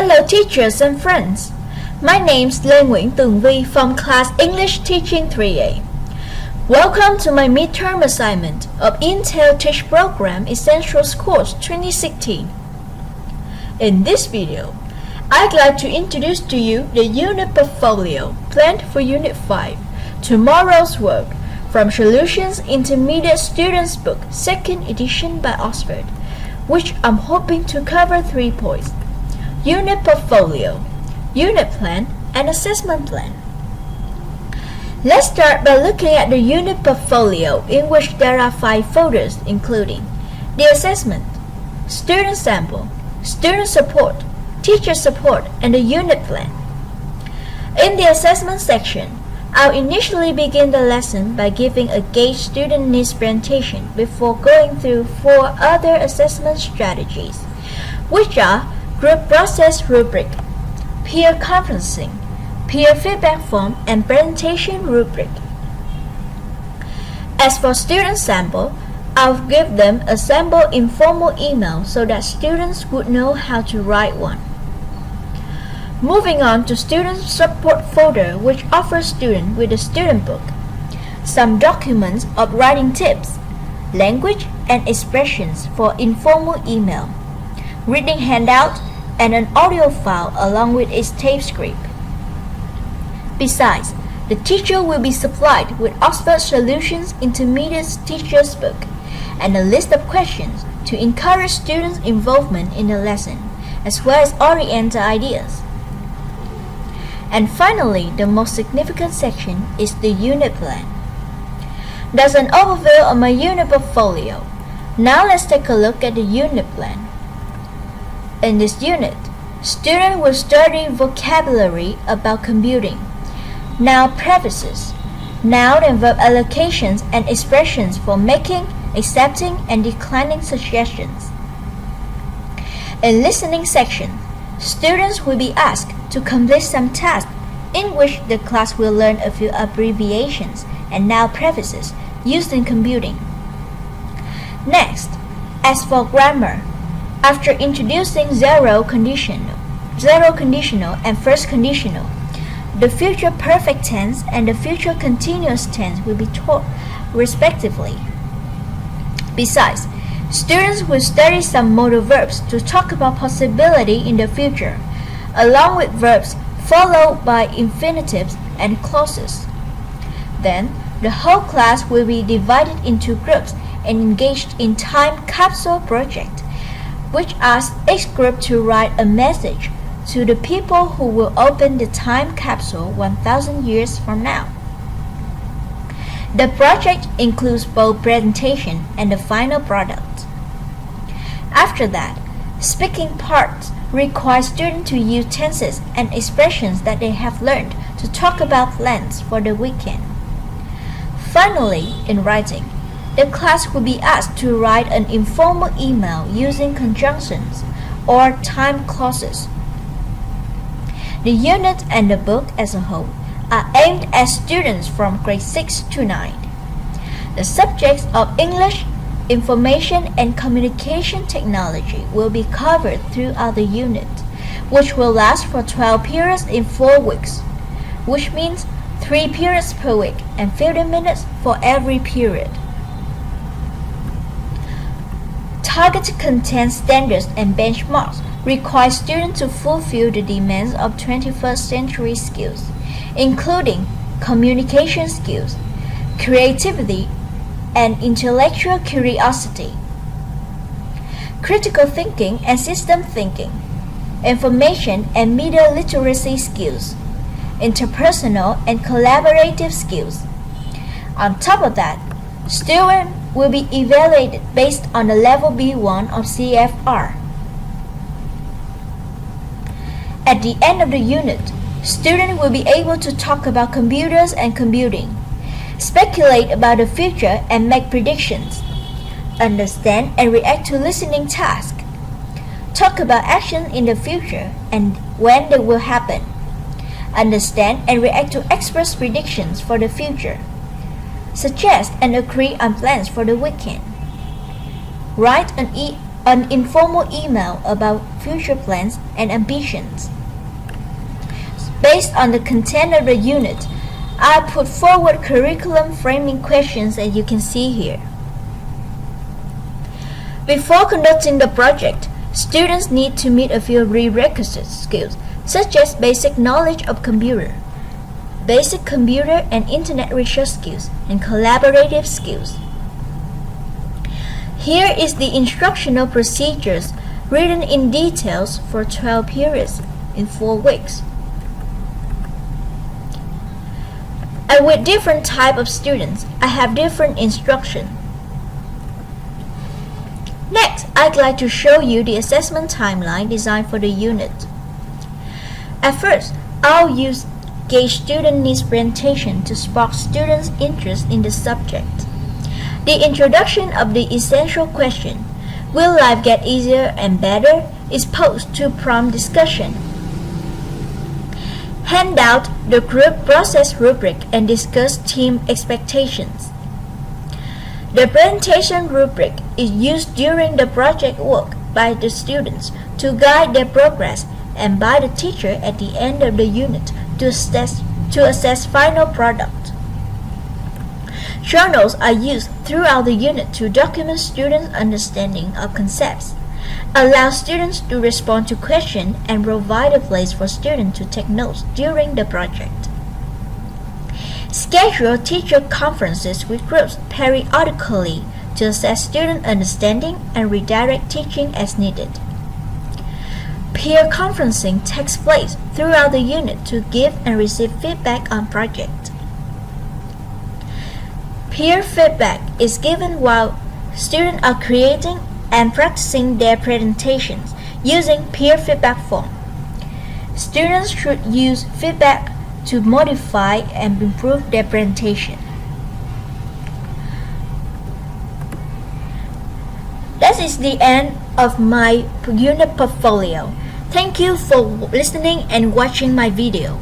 Hello teachers and friends. My name's Nguyen Tuong from class English Teaching 3A. Welcome to my midterm assignment of Intel Teach Program Essentials Course 2016. In this video, I'd like to introduce to you the unit portfolio planned for Unit 5, Tomorrow's Work, from Solutions Intermediate Students Book 2nd edition by Oxford, which I'm hoping to cover 3 points: Unit Portfolio, Unit Plan, and Assessment Plan. Let's start by looking at the Unit Portfolio, in which there are 5 folders including the Assessment, Student Sample, Student Support, Teacher Support, and the Unit Plan. In the Assessment section, I'll initially begin the lesson by giving a Gauge Student Needs presentation before going through 4 other assessment strategies, which are Group Process Rubric, Peer Conferencing, Peer Feedback Form, and Presentation Rubric. As for Student Sample, I'll give them a sample informal email so that students would know how to write one. Moving on to Student Support folder, which offers students with a student book, some documents of writing tips, language and expressions for informal email, reading handout, and an audio file along with its tape script. Besides, the teacher will be supplied with Oxford Solutions Intermediate Teacher's Book and a list of questions to encourage students' involvement in the lesson, as well as orient the ideas. And finally, the most significant section is the Unit Plan. That's an overview of my unit portfolio. Now let's take a look at the Unit Plan. In this unit, students will study vocabulary about computing, noun prefaces, noun and verb allocations and expressions for making, accepting, and declining suggestions. In listening section, students will be asked to complete some tasks in which the class will learn a few abbreviations and noun prefaces used in computing. Next, as for grammar, after introducing zero conditional, and first conditional, the future perfect tense and the future continuous tense will be taught respectively. Besides, students will study some modal verbs to talk about possibility in the future, along with verbs followed by infinitives and clauses. Then, the whole class will be divided into groups and engaged in time capsule project, which asks each group to write a message to the people who will open the time capsule 1,000 years from now. The project includes both presentation and the final product. After that, speaking parts require students to use tenses and expressions that they have learned to talk about plans for the weekend. Finally, in writing, the class will be asked to write an informal email using conjunctions or time clauses. The unit and the book as a whole are aimed at students from grade 6 to 9. The subjects of English, Information and Communication Technology will be covered throughout the unit, which will last for 12 periods in 4 weeks, which means 3 periods per week and 50 minutes for every period. Target content standards and benchmarks require students to fulfill the demands of 21st century skills, including communication skills, creativity, and intellectual curiosity, critical thinking and system thinking, information and media literacy skills, interpersonal and collaborative skills. On top of that, students will be evaluated based on the level B1 of CFR. At the end of the unit, students will be able to talk about computers and computing, speculate about the future and make predictions, understand and react to listening tasks, talk about action in the future and when they will happen, understand and react to express predictions for the future, suggest and agree on plans for the weekend, write an an informal email about future plans and ambitions. Based on the content of the unit, I put forward curriculum framing questions as you can see here. Before conducting the project, students need to meet a few prerequisite skills, such as basic knowledge of computer, basic computer and internet research skills, and collaborative skills. Here is the instructional procedures written in details for 12 periods in 4 weeks. And with different type of students, I have different instruction. Next, I'd like to show you the assessment timeline designed for the unit. At first, I'll use gauge student needs presentation to spark students' interest in the subject. The introduction of the essential question, "Will life get easier and better?" is posed to prompt discussion. Hand out the group process rubric and discuss team expectations. The presentation rubric is used during the project work by the students to guide their progress and by the teacher at the end of the unit to assess final product. Journals are used throughout the unit to document students' understanding of concepts, allow students to respond to questions, and provide a place for students to take notes during the project. Schedule teacher conferences with groups periodically to assess student understanding and redirect teaching as needed. Peer conferencing takes place throughout the unit to give and receive feedback on project. Peer feedback is given while students are creating and practicing their presentations using peer feedback form. Students should use feedback to modify and improve their presentation. That is the end of my unit portfolio. Thank you for listening and watching my video.